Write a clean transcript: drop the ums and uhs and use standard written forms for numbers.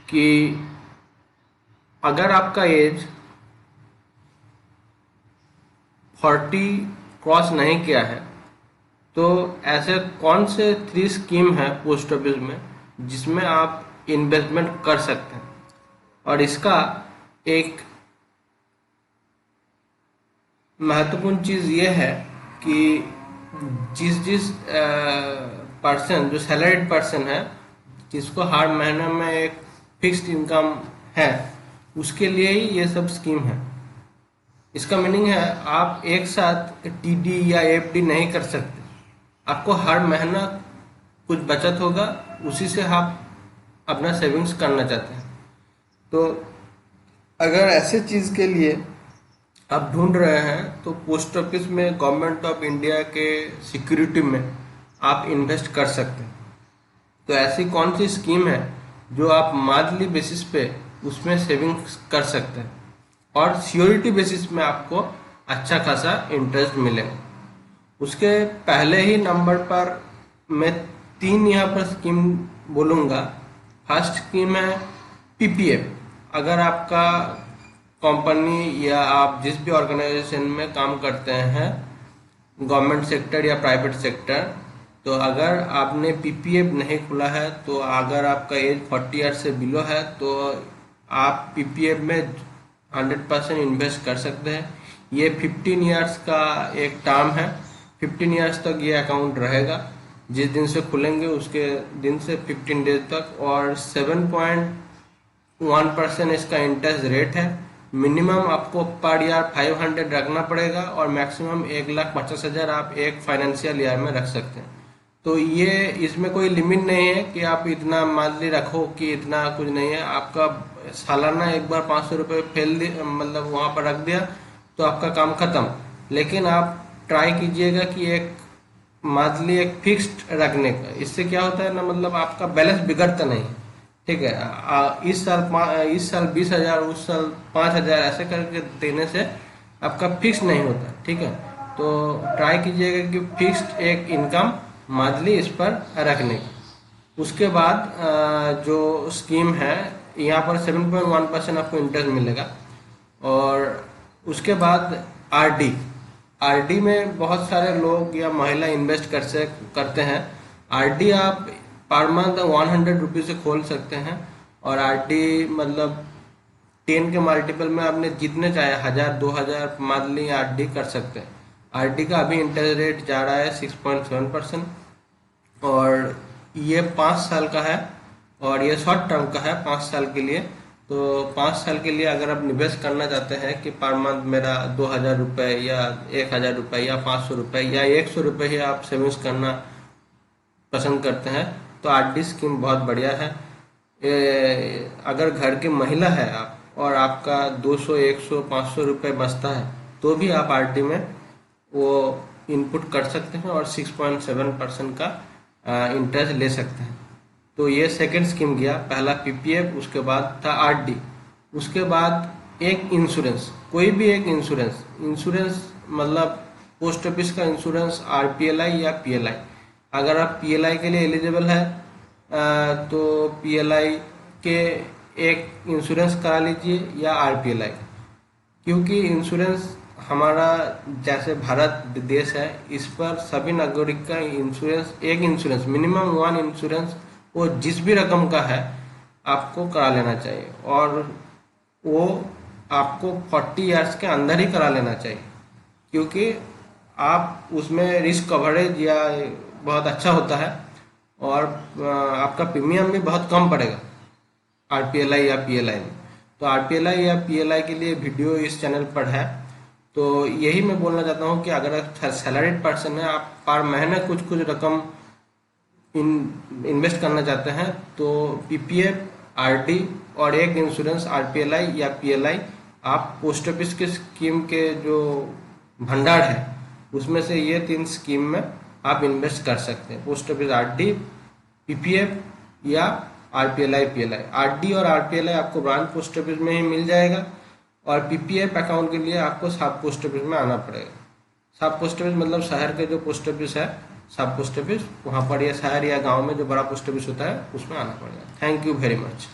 कि अगर आपका एज 40 क्रॉस नहीं किया है तो ऐसे कौन से 3 स्कीम है पोस्ट ऑफिस में जिसमें आप इन्वेस्टमेंट कर सकते हैं। और इसका एक महत्वपूर्ण चीज़ ये है कि जिस जिस पर्सन जो सैलरीड पर्सन है, जिसको हर महीने में एक फिक्स्ड इनकम है, उसके लिए ही ये सब स्कीम है। इसका मीनिंग है आप एक साथ टीडी या एफडी नहीं कर सकते। आपको हर महीना कुछ बचत होगा, उसी से आप अपना सेविंग्स करना चाहते हैं। तो अगर ऐसे चीज़ के लिए आप ढूंढ रहे हैं तो पोस्ट ऑफिस में गवर्नमेंट ऑफ इंडिया के सिक्योरिटी में आप इन्वेस्ट कर सकते हैं। तो ऐसी कौन सी स्कीम है जो आप मंथली बेसिस पे उसमें सेविंग्स कर सकते हैं और सिक्योरिटी बेसिस में आपको अच्छा खासा इंटरेस्ट मिलेगा। उसके पहले ही नंबर पर मैं 3 यहाँ पर स्कीम बोलूँगा। फर्स्ट स्कीम है पीपीएफ। अगर आपका कंपनी या आप जिस भी ऑर्गेनाइजेशन में काम करते हैं, गवर्नमेंट सेक्टर या प्राइवेट सेक्टर, तो अगर आपने पीपीएफ नहीं खुला है, तो अगर आपका एज 40 ईयर से बिलो है तो आप पीपीएफ में 100% इन्वेस्ट कर सकते हैं। ये 15 ईयर्स का एक टर्म है। 15 ईयर्स तक ये अकाउंट रहेगा। जिस दिन से खुलेंगे उसके दिन से 15 डेज तक। और 7.1% इसका इंटरेस्ट रेट है। मिनिमम आपको पर ईयर 500 रखना पड़ेगा और मैक्सिमम 1,50,000 आप एक फाइनेंशियल ईयर में रख सकते हैं। तो ये इसमें कोई लिमिट नहीं है कि आप इतना मंथली रखो कि इतना कुछ नहीं है। आपका सालाना एक बार 500 रुपये मतलब वहाँ पर रख दिया तो आपका काम खत्म। लेकिन आप ट्राई कीजिएगा कि एक मंथली एक फिक्स्ड रखने का। इससे क्या होता है ना, मतलब आपका बैलेंस बिगड़ता नहीं है। ठीक है। इस साल 20,000, उस साल 5,000 ऐसे करके देने से आपका फिक्स नहीं होता। ठीक है। तो ट्राई कीजिएगा कि फिक्स्ड एक इनकम मंथली इस पर रखने की। उसके बाद जो स्कीम है यहाँ पर 7.1% आपको इंटरेस्ट मिलेगा। और उसके बाद आरडी। आरडी में बहुत सारे लोग या महिला इन्वेस्ट करते हैं। आरडी आप पर मंथ 100 रुपीज़ से खोल सकते हैं। और आरडी मतलब 10 के मल्टीपल में आपने जितने चाहे 1,000 2,000 मंथली आरडी कर सकते हैं। आरडी का अभी इंटरेस्ट रेट जा रहा है 6.7%। और ये 5 साल का है और ये शॉर्ट टर्म का है 5 साल के लिए। तो 5 साल के लिए अगर आप निवेश करना चाहते हैं कि पर मंथ मेरा 2,000 रुपये या 1,000 रुपये या 500 रुपये या 100 रुपये ही आप सेविंग्स करना पसंद करते हैं तो आरडी स्कीम बहुत बढ़िया है। अगर घर की महिला है आप और आपका 200, 100, 500 रुपये बचता है तो भी आप आरडी में वो इनपुट कर सकते हैं और 6.7% का इंटरेस्ट ले सकते हैं। तो ये सेकंड स्कीम गया। पहला पीपीएफ, उसके बाद था आरडी, उसके बाद एक इंश्योरेंस। कोई भी एक इंश्योरेंस मतलब पोस्ट ऑफिस का इंश्योरेंस, आरपीएलआई या पीएलआई। अगर आप पीएलआई के लिए एलिजिबल है तो पीएलआई के एक इंश्योरेंस करा लीजिए या आरपीएलआई। क्योंकि इंश्योरेंस हमारा जैसे भारत देश है, इस पर सभी नागरिक का इंश्योरेंस मिनिमम 1 इंश्योरेंस वो जिस भी रकम का है आपको करा लेना चाहिए। और वो आपको 40 ईयर्स के अंदर ही करा लेना चाहिए, क्योंकि आप उसमें रिस्क कवरेज या बहुत अच्छा होता है और आपका प्रीमियम भी बहुत कम पड़ेगा आरपीएलआई या पीएलआई में। तो आरपीएलआई या पीएलआई के लिए वीडियो इस चैनल पर है। तो यही मैं बोलना चाहता हूँ कि अगर आप सैलरीड पर्सन है, आप पर महीने कुछ रकम इन्वेस्ट करना चाहते हैं तो पीपीएफ, आरडी और एक इंश्योरेंस आरपीएलआई या पीएलआई आप पोस्ट ऑफिस के स्कीम के जो भंडार है उसमें से ये 3 स्कीम में आप इन्वेस्ट कर सकते हैं। पोस्ट ऑफिस आरडी, पीपीएफ या आरपीएलआई पीएलआई। आरडी और आरपीएलआई आपको ब्रांच पोस्ट ऑफिस में ही मिल जाएगा और पीपीएफ अकाउंट के लिए आपको सब पोस्ट ऑफिस में आना पड़ेगा। सब पोस्ट ऑफिस मतलब शहर के जो पोस्ट ऑफिस है, सब पोस्ट ऑफिस, वहाँ पर या शहर या गांव में जो बड़ा पोस्ट ऑफिस होता है उसमें आना पड़ेगा। Thank you very much.